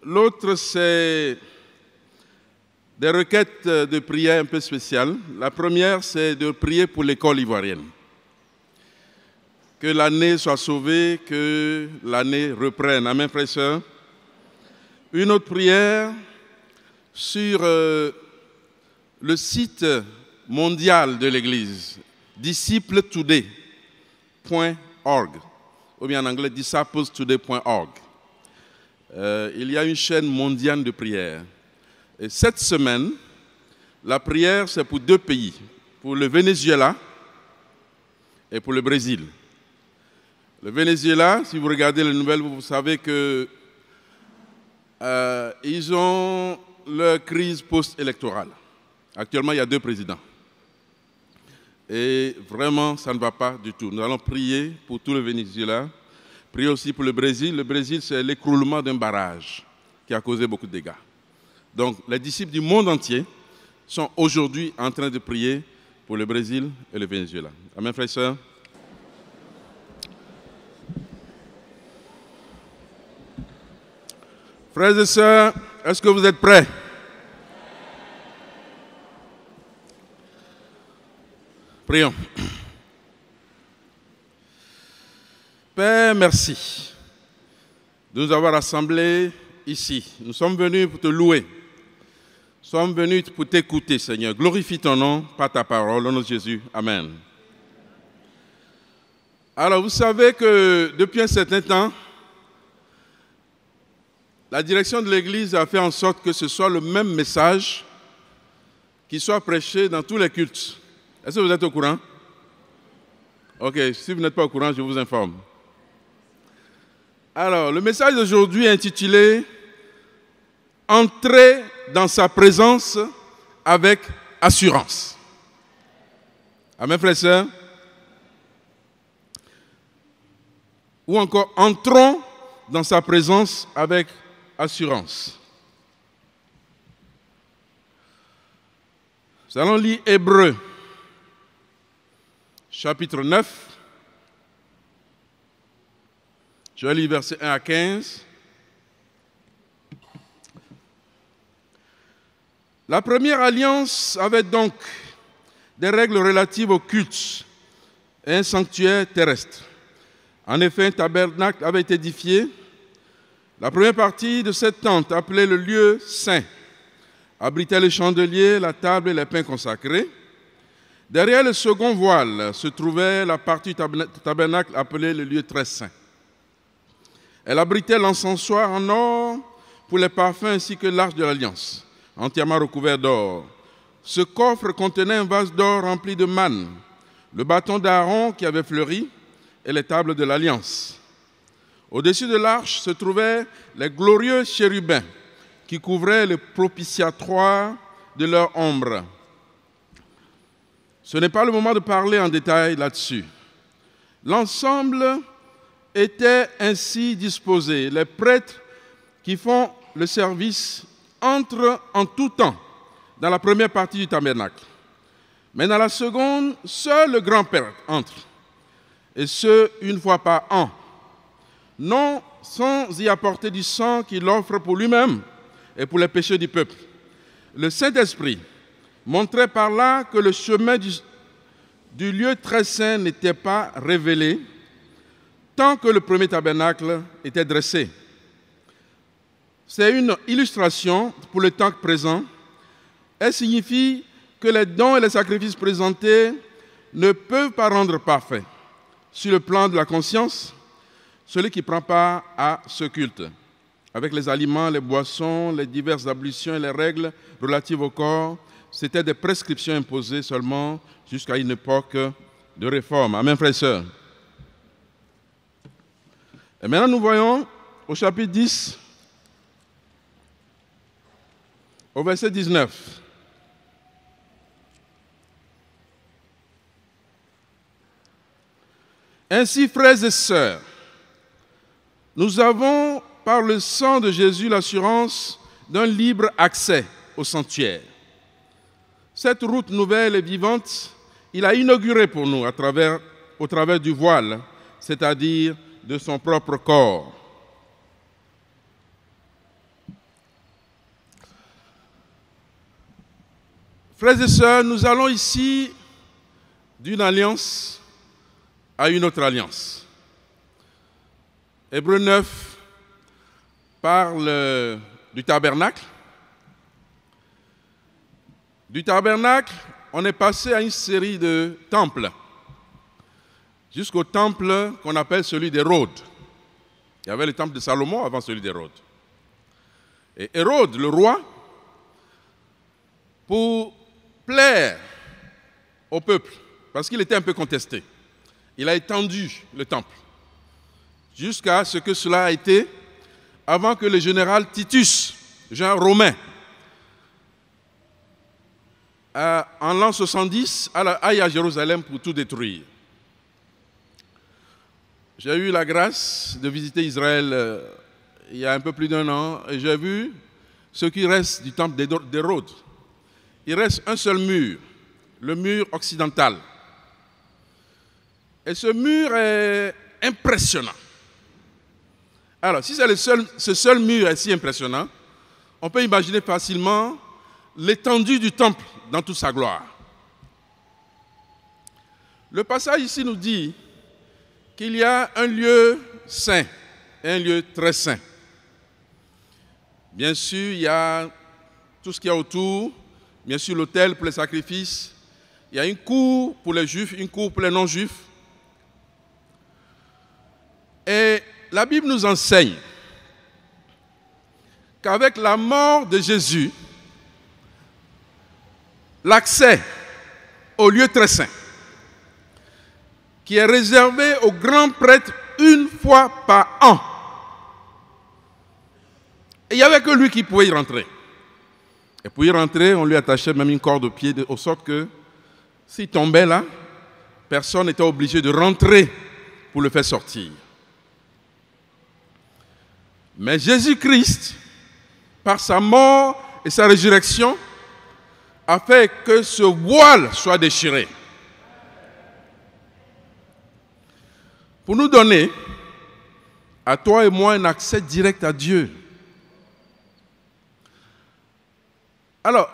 L'autre, c'est des requêtes de prière un peu spéciales. La première, c'est de prier pour l'école ivoirienne. Que l'année soit sauvée, que l'année reprenne. Amen, frères et sœurs. Une autre prière sur le site mondial de l'Église, discipletoday.org, ou bien en anglais disciplestoday.org. Il y a une chaîne mondiale de prière. Et cette semaine, la prière, c'est pour 2 pays, pour le Venezuela et pour le Brésil. Le Venezuela, si vous regardez les nouvelles, vous savez que ils ont leur crise post-électorale. Actuellement, il y a 2 présidents. Et vraiment, ça ne va pas du tout. Nous allons prier pour tout le Venezuela, prier aussi pour le Brésil. Le Brésil, c'est l'écroulement d'un barrage qui a causé beaucoup de dégâts. Donc, les disciples du monde entier sont aujourd'hui en train de prier pour le Brésil et le Venezuela. Amen, frères et sœurs. Frères et sœurs, est-ce que vous êtes prêts? Prions. Père, merci de nous avoir rassemblés ici. Nous sommes venus pour te louer. Nous sommes venus pour t'écouter, Seigneur. Glorifie ton nom par ta parole, au nom de Jésus. Amen. Alors, vous savez que depuis un certain temps, la direction de l'Église a fait en sorte que ce soit le même message qui soit prêché dans tous les cultes. Est-ce que vous êtes au courant? Ok, si vous n'êtes pas au courant, je vous informe. Alors, le message d'aujourd'hui est intitulé « Entrer dans sa présence avec assurance ». Amen, frères et sœurs. Ou encore « Entrons dans sa présence avec assurance ». Nous allons lire Hébreux, chapitre 9. Je vais lire versets 1 à 15. La première alliance avait donc des règles relatives au culte et un sanctuaire terrestre. En effet, un tabernacle avait été édifié. La première partie de cette tente, appelée le lieu saint, abritait les chandeliers, la table et les pains consacrés. Derrière le second voile se trouvait la partie du tabernacle appelée le lieu très saint. Elle abritait l'encensoir en or pour les parfums ainsi que l'arche de l'alliance, entièrement recouvert d'or. Ce coffre contenait un vase d'or rempli de manne, le bâton d'Aaron qui avait fleuri et les tables de l'alliance. Au-dessus de l'arche se trouvaient les glorieux chérubins qui couvraient le propitiatoire de leur ombre. Ce n'est pas le moment de parler en détail là-dessus. L'ensemble était ainsi disposé. Les prêtres qui font le service entrent en tout temps dans la première partie du tabernacle. Mais dans la seconde, seul le grand-père entre, et ce, une fois par an, non sans y apporter du sang qu'il offre pour lui-même et pour les péchés du peuple. Le Saint-Esprit montrait par là que le chemin du lieu très saint n'était pas révélé tant que le premier tabernacle était dressé. C'est une illustration pour le temps présent. Elle signifie que les dons et les sacrifices présentés ne peuvent pas rendre parfait. Sur le plan de la conscience, celui qui prend part à ce culte, avec les aliments, les boissons, les diverses ablutions et les règles relatives au corps, c'était des prescriptions imposées seulement jusqu'à une époque de réforme. Amen, frères et sœurs. Et maintenant, nous voyons au chapitre 10, au verset 19. Ainsi, frères et sœurs, nous avons, par le sang de Jésus, l'assurance d'un libre accès au sanctuaire. Cette route nouvelle et vivante, il a inaugurée pour nous au travers du voile, c'est-à-dire de son propre corps. Frères et sœurs, nous allons ici d'une alliance à une autre alliance. Hébreux 9 parle du tabernacle. Du tabernacle, on est passé à une série de temples, jusqu'au temple qu'on appelle celui d'Hérode. Il y avait le temple de Salomon avant celui d'Hérode. Et Hérode, le roi, pour plaire au peuple, parce qu'il était un peu contesté, il a étendu le temple jusqu'à ce que cela a été avant que le général Titus, général romain, en l'an 70, aille à Jérusalem pour tout détruire. J'ai eu la grâce de visiter Israël il y a un peu plus d'1 an et j'ai vu ce qui reste du temple d'Hérode. Il reste un seul mur, le mur occidental. Et ce mur est impressionnant. Alors, si ce seul mur est si impressionnant, on peut imaginer facilement l'étendue du temple dans toute sa gloire. Le passage ici nous dit qu'il y a un lieu saint et un lieu très saint. Bien sûr, il y a tout ce qu'il y a autour, bien sûr l'autel pour les sacrifices, il y a une cour pour les juifs, une cour pour les non-juifs. Et la Bible nous enseigne qu'avec la mort de Jésus, l'accès au lieu très saint, qui est réservé aux grands prêtres une fois par an. Et il n'y avait que lui qui pouvait y rentrer. Et pour y rentrer, on lui attachait même une corde au pied, de sorte que s'il tombait là, personne n'était obligé de rentrer pour le faire sortir. Mais Jésus-Christ, par sa mort et sa résurrection, a fait que ce voile soit déchiré. Pour nous donner, à toi et moi, un accès direct à Dieu. Alors,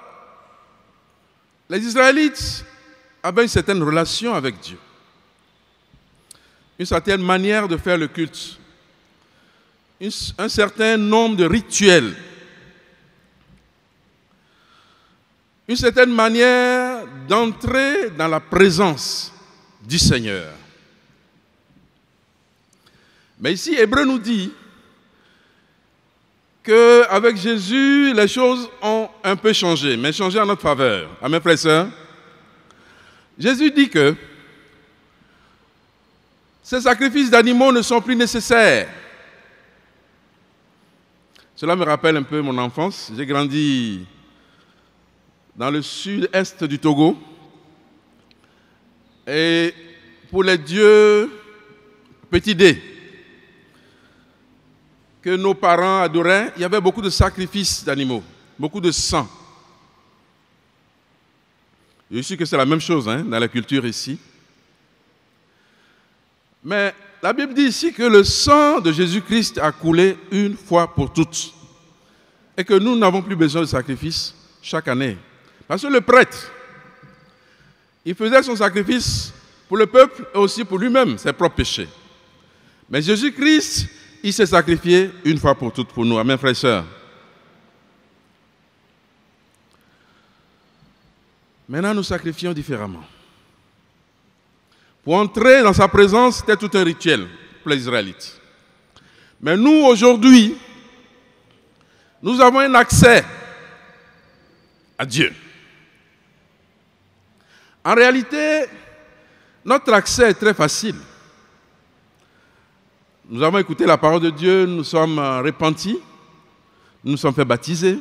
les Israélites avaient une certaine relation avec Dieu, une certaine manière de faire le culte, un certain nombre de rituels, une certaine manière d'entrer dans la présence du Seigneur. Mais ici, Hébreu nous dit qu'avec Jésus, les choses ont un peu changé, mais changé en notre faveur. Amen, frères et sœurs. Jésus dit que ces sacrifices d'animaux ne sont plus nécessaires. Cela me rappelle un peu mon enfance. J'ai grandi dans le sud-est du Togo. Et pour les dieux Petit D, que nos parents adoraient, il y avait beaucoup de sacrifices d'animaux, beaucoup de sang. Je suis sûr que c'est la même chose dans la culture ici. Mais la Bible dit ici que le sang de Jésus-Christ a coulé une fois pour toutes. Et que nous n'avons plus besoin de sacrifices chaque année. Parce que le prêtre, il faisait son sacrifice pour le peuple et aussi pour lui-même, ses propres péchés. Mais Jésus-Christ, il s'est sacrifié une fois pour toutes pour nous. Amen, frères et sœurs. Maintenant, nous sacrifions différemment. Pour entrer dans sa présence, c'était tout un rituel pour les Israélites. Mais nous, aujourd'hui, nous avons un accès à Dieu. En réalité, notre accès est très facile. Nous avons écouté la parole de Dieu, nous sommes repentis, nous nous sommes fait baptiser.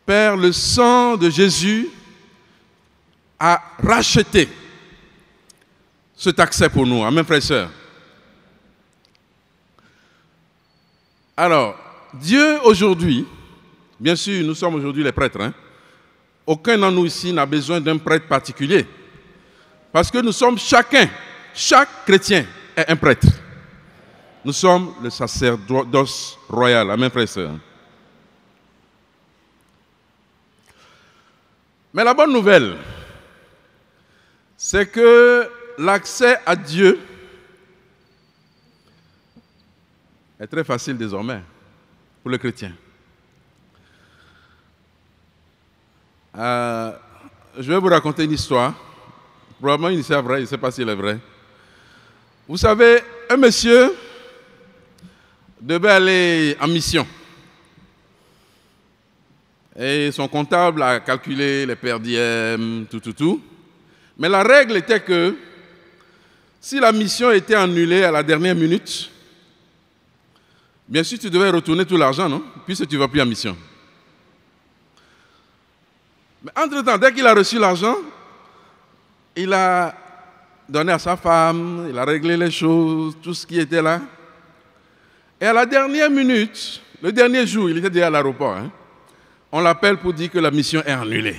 Père, le sang de Jésus a racheté cet accès pour nous. Amen, frères et sœurs. Alors, Dieu aujourd'hui, bien sûr, nous sommes aujourd'hui les prêtres. Aucun d'entre nous ici n'a besoin d'un prêtre particulier. Parce que nous sommes chaque chrétien est un prêtre. Nous sommes le sacerdoce royal. Amen, frères et sœurs. Mais la bonne nouvelle, c'est que l'accès à Dieu est très facile désormais pour le chrétien. Je vais vous raconter une histoire, probablement une histoire vraie, je ne sais pas si elle est vraie. Vous savez, un monsieur devait aller en mission. Et son comptable a calculé les per diem, tout. Mais la règle était que si la mission était annulée à la dernière minute, bien sûr tu devais retourner tout l'argent, non? Puisque tu ne vas plus en mission. Mais entre-temps, dès qu'il a reçu l'argent, il a donné à sa femme, il a réglé les choses, tout ce qui était là. Et à la dernière minute, le dernier jour, il était déjà à l'aéroport, hein, on l'appelle pour dire que la mission est annulée.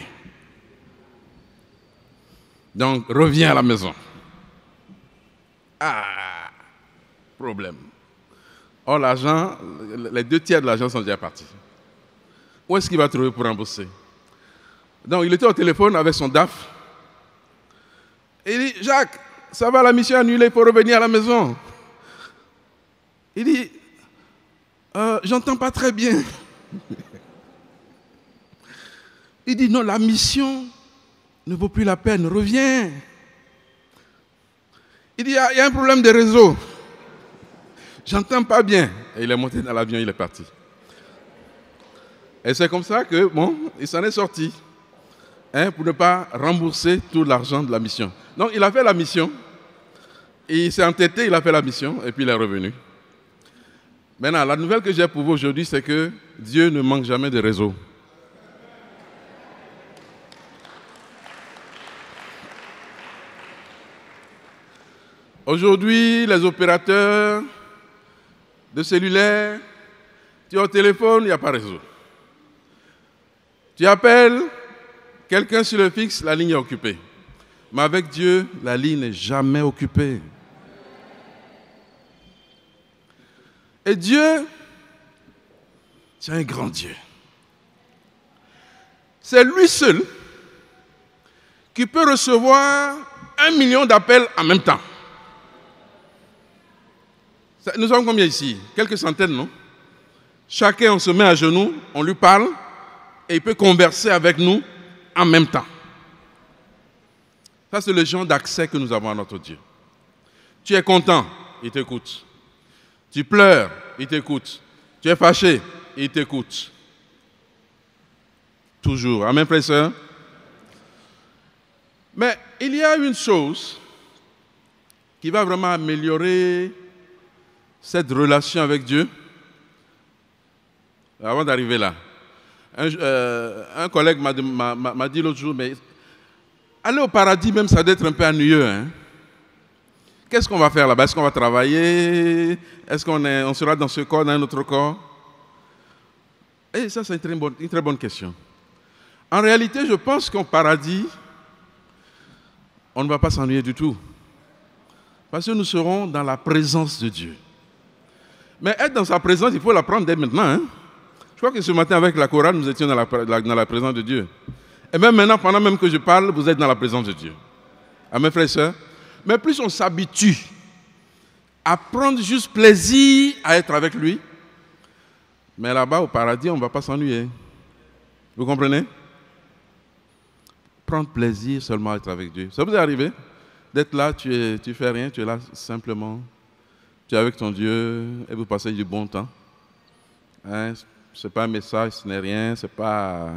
Donc, reviens à la maison. Ah, problème. Or, l'argent, les 2 tiers de l'argent sont déjà partis. Où est-ce qu'il va trouver pour rembourser? Donc, il était au téléphone avec son DAF. Et il dit, Jacques, ça va, la mission est annulée, il faut revenir à la maison. Il dit, j'entends pas très bien. Il dit, non, la mission ne vaut plus la peine, reviens. Il dit, il y a un problème de réseau. J'entends pas bien. Et il est monté dans l'avion, il est parti. Et c'est comme ça que, bon, il s'en est sorti. Hein, pour ne pas rembourser tout l'argent de la mission. Donc, il a fait la mission. Il s'est entêté, il a fait la mission, et puis il est revenu. Maintenant, la nouvelle que j'ai pour vous aujourd'hui, c'est que Dieu ne manque jamais de réseau. Aujourd'hui, les opérateurs de cellulaire, tu es au téléphone, il n'y a pas de réseau. Tu appelles quelqu'un sur le fixe, la ligne est occupée. Mais avec Dieu, la ligne n'est jamais occupée. Et Dieu, c'est un grand Dieu. C'est lui seul qui peut recevoir 1 million d'appels en même temps. Nous sommes combien ici? Quelques centaines, non? Chacun, on se met à genoux, on lui parle et il peut converser avec nous en même temps. Ça, c'est le genre d'accès que nous avons à notre Dieu. Tu es content, il t'écoute. Tu pleures, il t'écoute. Tu es fâché, il t'écoute. Toujours. Amen, frères et sœurs. Mais il y a une chose qui va vraiment améliorer cette relation avec Dieu. Avant d'arriver là, un collègue m'a dit l'autre jour, mais aller au paradis même, ça doit être un peu ennuyeux. Hein? Qu'est-ce qu'on va faire là-bas? Est-ce qu'on va travailler? Est-ce qu'on sera dans ce corps, dans un autre corps? Et ça, c'est une très bonne question. En réalité, je pense qu'au paradis, on ne va pas s'ennuyer du tout. Parce que nous serons dans la présence de Dieu. Mais être dans sa présence, il faut l'apprendre dès maintenant. Hein? Je crois que ce matin, avec la chorale, nous étions dans la présence de Dieu. Et même maintenant, pendant même que je parle, vous êtes dans la présence de Dieu. Amen, frères et sœurs. Mais plus on s'habitue à prendre juste plaisir à être avec lui, mais là-bas, au paradis, on ne va pas s'ennuyer. Vous comprenez? Prendre plaisir seulement à être avec Dieu. Ça vous est arrivé d'être là, tu fais rien, tu es là simplement, tu es avec ton Dieu et vous passez du bon temps. Hein? Ce n'est pas un message, ce n'est rien, c'est pas...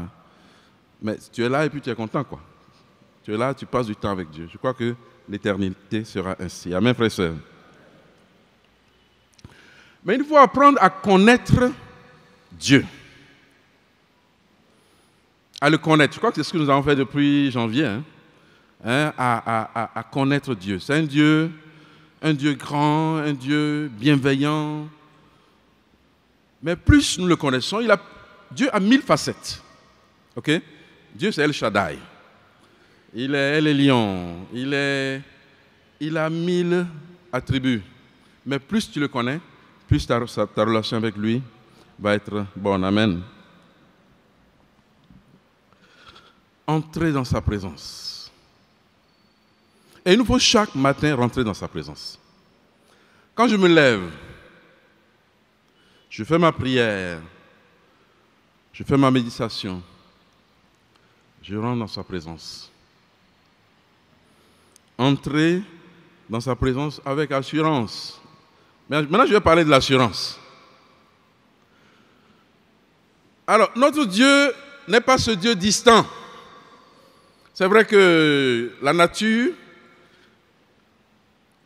Mais tu es là et puis tu es content, quoi. Tu es là, tu passes du temps avec Dieu. Je crois que l'éternité sera ainsi. Amen, frères et sœurs. Mais il faut apprendre à connaître Dieu. À le connaître. Je crois que c'est ce que nous avons fait depuis janvier. À connaître Dieu. C'est un Dieu grand, un Dieu bienveillant. Mais plus nous le connaissons, Dieu a 1000 facettes. Ok? Dieu, c'est El Shaddai. Il est lion. Il a 1000 attributs. Mais plus tu le connais, plus ta relation avec lui va être bonne. Amen. entrer dans sa présence. Et il nous faut chaque matin rentrer dans sa présence. Quand je me lève, je fais ma prière, je fais ma méditation, je rentre dans sa présence. Entrer dans sa présence avec assurance. Mais maintenant, je vais parler de l'assurance. Alors, notre Dieu n'est pas ce Dieu distant. C'est vrai que la nature,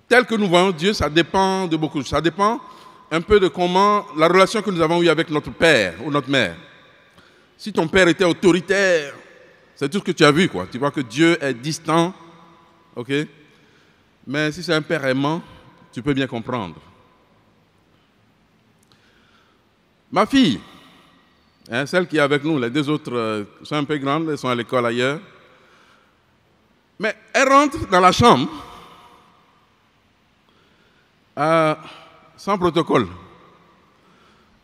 telle que nous voyons Dieu, ça dépend de beaucoup de choses. Ça dépend un peu de comment la relation que nous avons eue avec notre père ou notre mère. Si ton père était autoritaire, c'est tout ce que tu as vu, quoi. Tu vois que Dieu est distant, ok? Mais si c'est un père aimant, tu peux bien comprendre. Ma fille, celle qui est avec nous, les deux autres sont un peu grandes, elles sont à l'école ailleurs. Mais elle rentre dans la chambre sans protocole.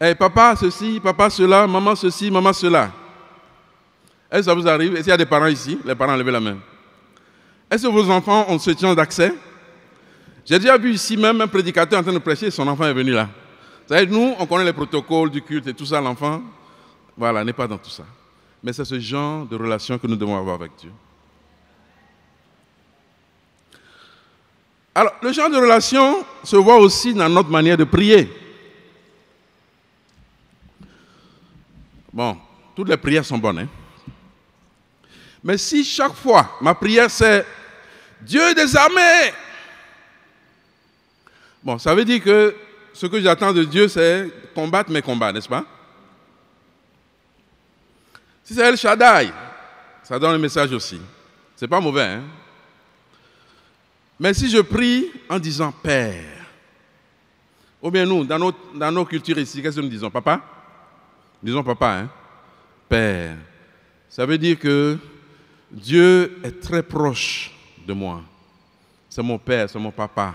Hey, papa ceci, papa cela, maman ceci, maman cela. Est-ce que ça vous arrive? Est-ce qu'il y a des parents ici? Les parents, levez la main. Est-ce que vos enfants ont ce genre d'accès? J'ai déjà vu ici même un prédicateur en train de prêcher et son enfant est venu là. Vous savez, nous, on connaît les protocoles du culte et tout ça, l'enfant, voilà, n'est pas dans tout ça. Mais c'est ce genre de relation que nous devons avoir avec Dieu. Alors, le genre de relation se voit aussi dans notre manière de prier. Bon, toutes les prières sont bonnes, hein? Mais si chaque fois, ma prière c'est « Dieu des armées », bon, ça veut dire que ce que j'attends de Dieu, c'est combattre mes combats, n'est-ce pas? Si c'est El Shaddai, ça donne un message aussi. C'est pas mauvais, hein? Mais si je prie en disant « Père », ou bien nous, dans nos cultures ici, qu'est-ce que nous disons? Papa? Nous disons papa, hein? Père. Ça veut dire que Dieu est très proche de moi. C'est mon père, c'est mon papa,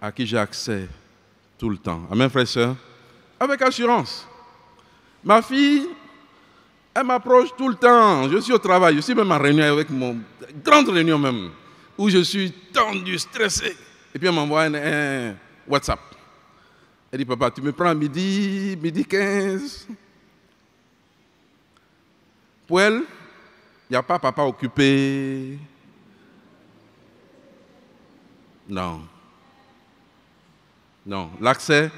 à qui j'ai accès tout le temps. Amen, frères et sœurs? Avec assurance. Ma fille, elle m'approche tout le temps. Je suis au travail, je suis même en réunion avec mon... grande réunion même, où je suis tendu, stressé. Et puis elle m'envoie un WhatsApp. Elle dit, papa, tu me prends à midi 15. Pour elle, il n'y a pas papa occupé. Non. Non, l'accès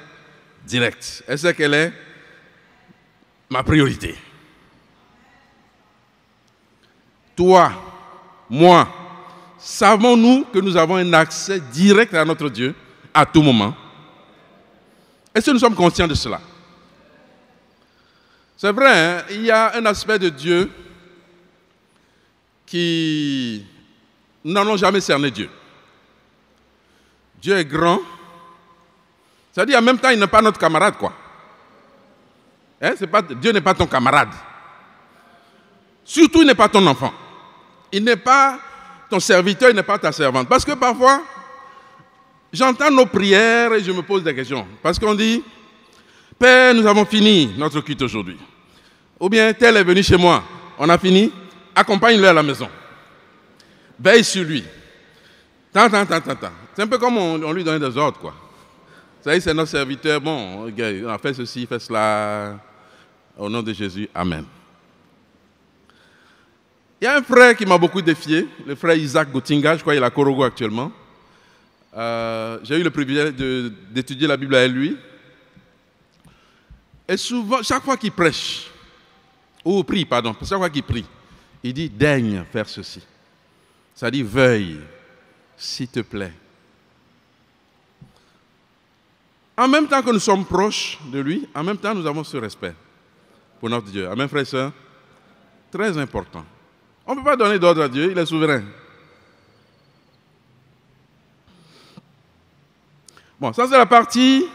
direct. Elle sait quelle est ma priorité. Toi, moi, savons-nous que nous avons un accès direct à notre Dieu à tout moment? Est-ce que nous sommes conscients de cela? C'est vrai, hein, il y a un aspect de Dieu qui n'en ont jamais cerné Dieu. Dieu est grand. C'est-à-dire en même temps, il n'est pas notre camarade, quoi. Hein, Dieu n'est pas ton camarade. Surtout, il n'est pas ton enfant. Il n'est pas ton serviteur, il n'est pas ta servante. Parce que parfois, j'entends nos prières et je me pose des questions. Parce qu'on dit, Père, nous avons fini notre culte aujourd'hui. Ou bien, tel est venu chez moi, on a fini, accompagne-le à la maison. Veille sur lui. C'est un peu comme on lui donne des ordres, quoi. Vous savez, c'est notre serviteur, bon, on a fait ceci, fait cela, au nom de Jésus, Amen. Il y a un frère qui m'a beaucoup défié, le frère Isaac Gotinga, je crois qu'il est à Korogo actuellement. J'ai eu le privilège d'étudier la Bible avec lui. Et souvent, chaque fois qu'il prêche, ou prie, pardon, chaque fois qu'il prie, il dit, daigne faire ceci. Ça dit, veuille, s'il te plaît. En même temps que nous sommes proches de lui, en même temps, nous avons ce respect pour notre Dieu. Amen, frères et sœurs. Très important. On ne peut pas donner d'ordre à Dieu, il est souverain. Bon, ça c'est la partie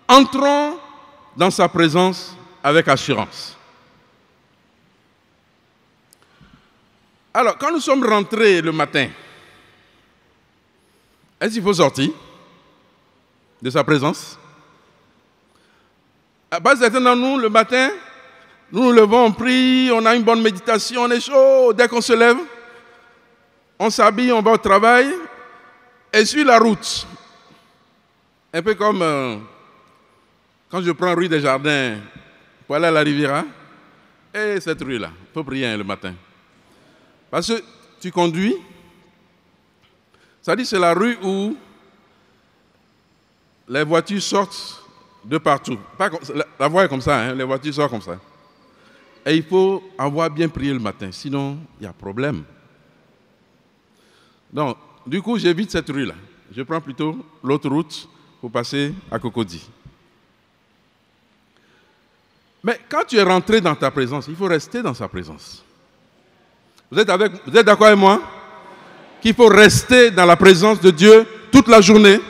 entrons dans sa présence avec assurance. Alors, quand nous sommes rentrés le matin, est-ce qu'il faut sortir de sa présence? Pas certains d'entre nous, le matin, nous nous levons, on prie, on a une bonne méditation, on est chaud. Dès qu'on se lève, on s'habille, on va au travail et sur la route. Un peu comme quand je prends rue des Jardins pour aller à la Riviera. Et cette rue-là, il faut prier le matin. Parce que tu conduis, ça dit c'est la rue où les voitures sortent de partout. La voie est comme ça, hein, les voitures sortent comme ça. Et il faut avoir bien prié le matin, sinon il y a problème. Donc, du coup, j'évite cette rue-là. Je prends plutôt l'autre route pour passer à Cocody. Mais quand tu es rentré dans ta présence, il faut rester dans sa présence. Vous êtes d'accord avec moi? Qu'il faut rester dans la présence de Dieu toute la journée.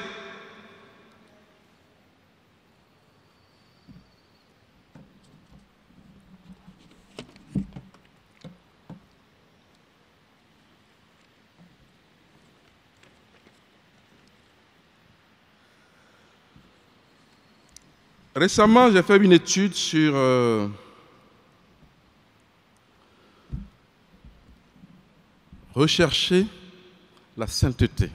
Récemment, j'ai fait une étude sur rechercher la sainteté.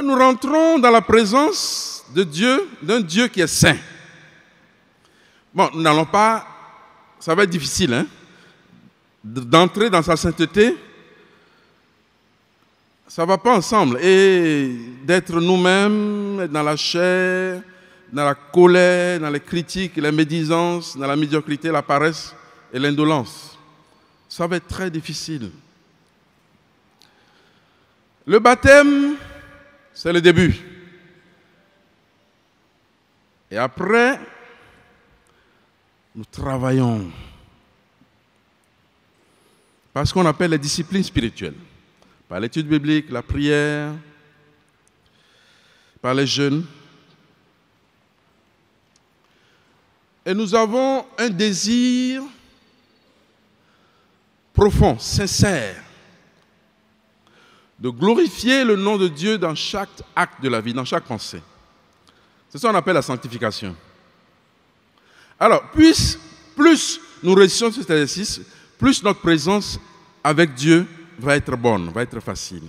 Nous rentrons dans la présence de Dieu, d'un Dieu qui est saint. Bon, nous n'allons pas, ça va être difficile, hein, d'entrer dans sa sainteté. Ça ne va pas ensemble. Et d'être nous-mêmes dans la chair, dans la colère, dans les critiques, les médisances, dans la médiocrité, la paresse et l'indolence. Ça va être très difficile. Le baptême, c'est le début. Et après, nous travaillons par ce qu'on appelle les disciplines spirituelles. Par l'étude biblique, la prière, par les jeûnes. Et nous avons un désir profond, sincère, de glorifier le nom de Dieu dans chaque acte de la vie, dans chaque pensée. C'est ça qu'on appelle la sanctification. Alors, plus nous réussissons cet exercice, plus notre présence avec Dieu va être bonne, va être facile.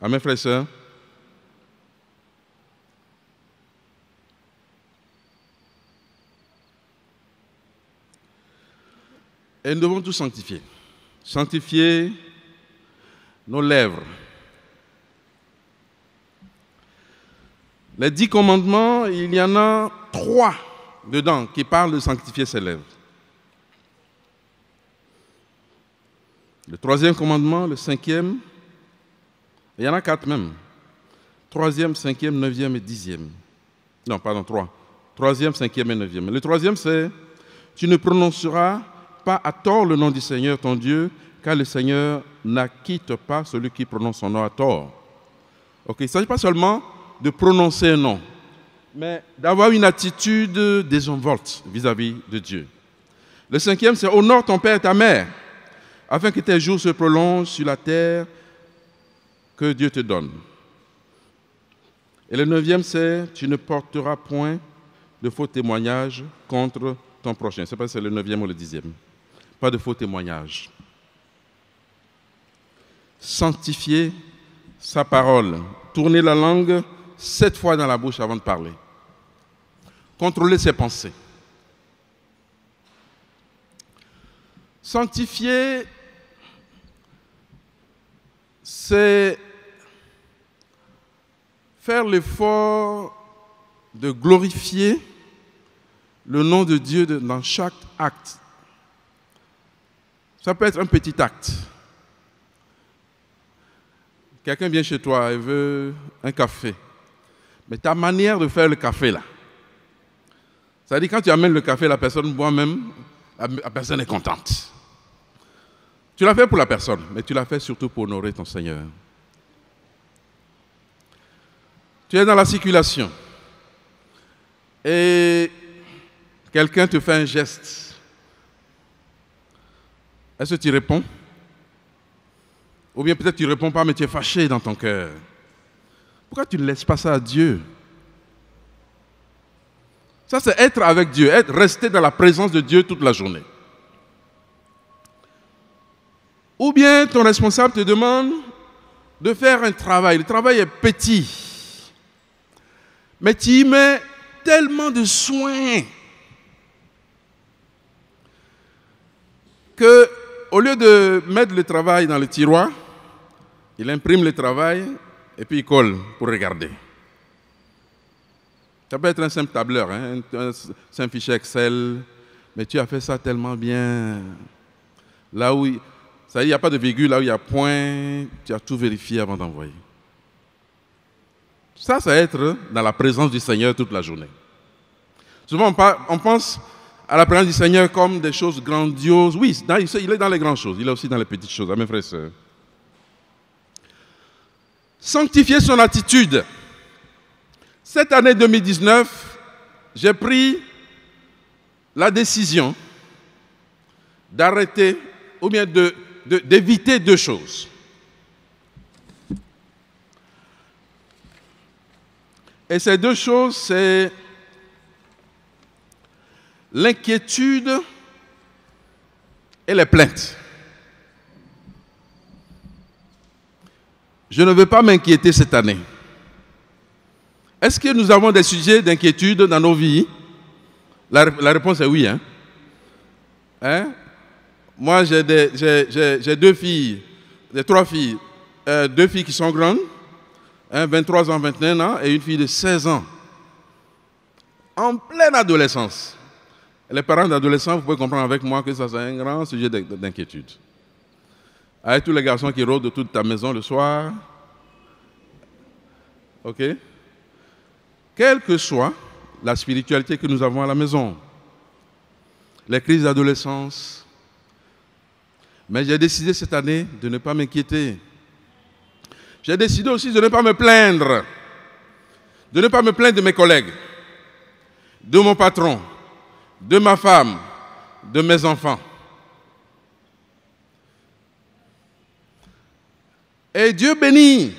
Amen, frères et sœurs. Et nous devons tout sanctifier. Sanctifier nos lèvres. Les 10 commandements, il y en a 3 dedans qui parlent de sanctifier ses lèvres. Le 3e commandement, le 5e, il y en a 4 même. 3e, 5e, 9e et 10e. Non, pardon, 3. 3e, 5e et 9e. Le 3e, c'est « Tu ne prononceras pas à tort le nom du Seigneur ton Dieu, car le Seigneur n'acquitte pas celui qui prononce son nom à tort. » Ok, il ne s'agit pas seulement de prononcer un nom, mais d'avoir une attitude désinvolte vis-à-vis de Dieu. Le 5e, c'est « Honore ton père et ta mère » afin que tes jours se prolongent sur la terre que Dieu te donne. Et le 9e, c'est « Tu ne porteras point de faux témoignages contre ton prochain. » Je ne sais pas si c'est le 9e ou le 10e. Pas de faux témoignages. Sanctifier sa parole. Tourner la langue 7 fois dans la bouche avant de parler. Contrôler ses pensées. Sanctifier, c'est faire l'effort de glorifier le nom de Dieu dans chaque acte. Ça peut être un petit acte. Quelqu'un vient chez toi et veut un café. Mais ta manière de faire le café, là, ça veut dire quand tu amènes le café, la personne boit même, la personne est contente. Tu l'as fait pour la personne, mais tu l'as fait surtout pour honorer ton Seigneur. Tu es dans la circulation et quelqu'un te fait un geste. Est-ce que tu réponds? Ou bien peut-être tu ne réponds pas, mais tu es fâché dans ton cœur. Pourquoi tu ne laisses pas ça à Dieu? Ça, c'est être avec Dieu, rester dans la présence de Dieu toute la journée. Ou bien ton responsable te demande de faire un travail. Le travail est petit, mais tu y mets tellement de soin qu'au lieu de mettre le travail dans le tiroir, il imprime le travail et puis il colle pour regarder. Ça peut être un simple tableur, hein, un simple fichier Excel, mais tu as fait ça tellement bien. Là où il n'y a pas de virgule, là où il y a point, tu as tout vérifié avant d'envoyer. Ça, c'est être dans la présence du Seigneur toute la journée. Souvent, on pense à la présence du Seigneur comme des choses grandioses. Oui, il est dans les grandes choses, il est aussi dans les petites choses, mes frères et sœurs. Sanctifier son attitude. Cette année 2019, j'ai pris la décision d'arrêter ou bien d'éviter deux choses. Et ces deux choses, c'est l'inquiétude et les plaintes. Je ne veux pas m'inquiéter cette année. Est-ce que nous avons des sujets d'inquiétude dans nos vies? La réponse est oui. Hein? Moi, j'ai deux filles, trois filles. Deux filles qui sont grandes, 23 ans, 21 ans, et une fille de 16 ans. En pleine adolescence. Les parents d'adolescents, vous pouvez comprendre avec moi que ça, c'est un grand sujet d'inquiétude. Avec tous les garçons qui rôdent de toute ta maison le soir. OK? Quelle que soit la spiritualité que nous avons à la maison, les crises d'adolescence. Mais j'ai décidé cette année de ne pas m'inquiéter. J'ai décidé aussi de ne pas me plaindre. De ne pas me plaindre de mes collègues, de mon patron, de ma femme, de mes enfants. Et Dieu bénit.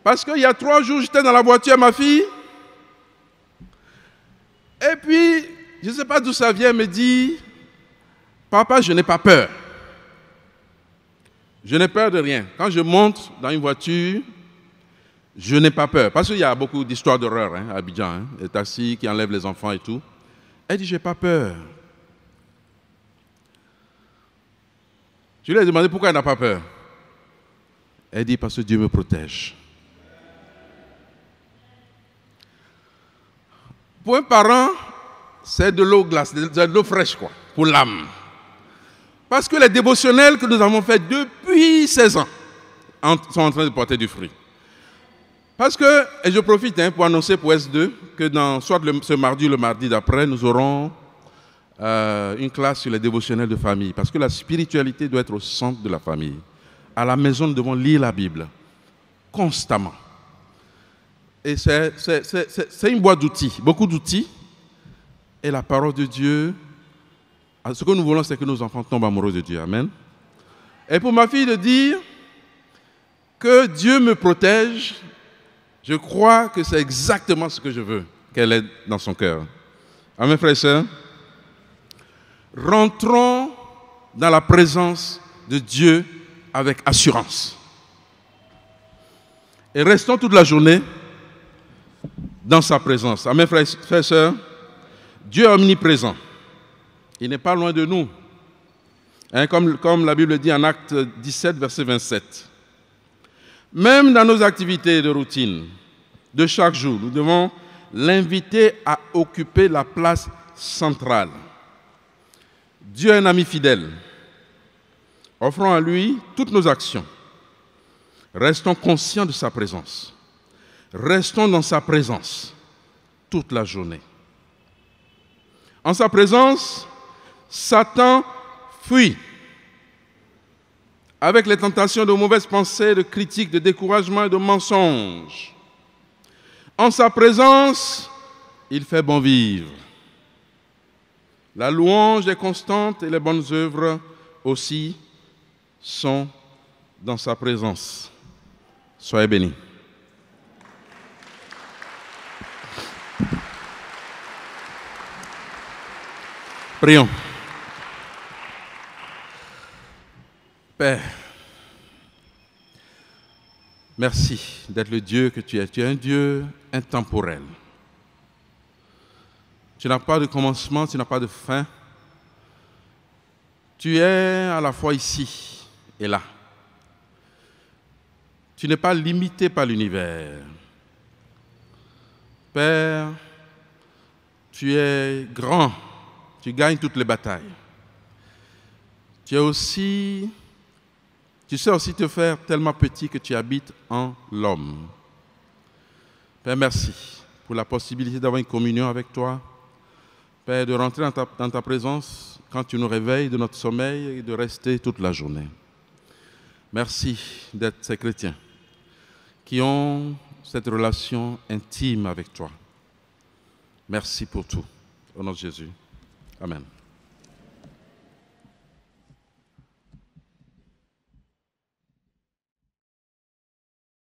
Parce qu'il y a 3 jours, j'étais dans la voiture, ma fille. Et puis, je ne sais pas d'où ça vient, elle me dit, papa, je n'ai pas peur. Je n'ai peur de rien. Quand je monte dans une voiture, je n'ai pas peur. Parce qu'il y a beaucoup d'histoires d'horreur à Abidjan, les taxis qui enlèvent les enfants et tout. Elle dit, je n'ai pas peur. Je lui ai demandé pourquoi elle n'a pas peur. Elle dit, parce que Dieu me protège. Pour un parent, c'est de l'eau glace, de l'eau fraîche, quoi, pour l'âme. Parce que les dévotionnels que nous avons faits depuis 16 ans sont en train de porter du fruit. Parce que, et je profite pour annoncer pour S2 que soit ce mardi ou le mardi d'après, nous aurons une classe sur les dévotionnels de famille. Parce que la spiritualité doit être au centre de la famille. À la maison, nous devons lire la Bible constamment. Et c'est une boîte d'outils, beaucoup d'outils. Et la parole de Dieu, ce que nous voulons, c'est que nos enfants tombent amoureux de Dieu. Amen. Et pour ma fille de dire que Dieu me protège, je crois que c'est exactement ce que je veux qu'elle ait dans son cœur. Amen, frères et sœurs. Rentrons dans la présence de Dieu avec assurance. Et restons toute la journée dans sa présence. Amen, frères et sœurs. Dieu est omniprésent. Il n'est pas loin de nous. Comme la Bible dit en Acte 17, verset 27. Même dans nos activités de routine, de chaque jour, nous devons l'inviter à occuper la place centrale. Dieu est un ami fidèle. Offrons à lui toutes nos actions. Restons conscients de sa présence. Restons dans sa présence toute la journée. En sa présence, Satan fuit avec les tentations de mauvaises pensées, de critiques, de découragement et de mensonges. En sa présence, il fait bon vivre. La louange est constante et les bonnes œuvres aussi sont dans sa présence. Soyez bénis. Prions. Père, merci d'être le Dieu que tu es. Tu es un Dieu intemporel. Tu n'as pas de commencement, tu n'as pas de fin. Tu es à la fois ici et là. Tu n'es pas limité par l'univers. Père, tu es grand, tu gagnes toutes les batailles. Tu sais aussi te faire tellement petit que tu habites en l'homme. Père, merci pour la possibilité d'avoir une communion avec toi. Père, de rentrer dans ta présence quand tu nous réveilles de notre sommeil et de rester toute la journée. Merci d'être ces chrétiens qui ont cette relation intime avec toi. Merci pour tout. Au nom de Jésus. Amen.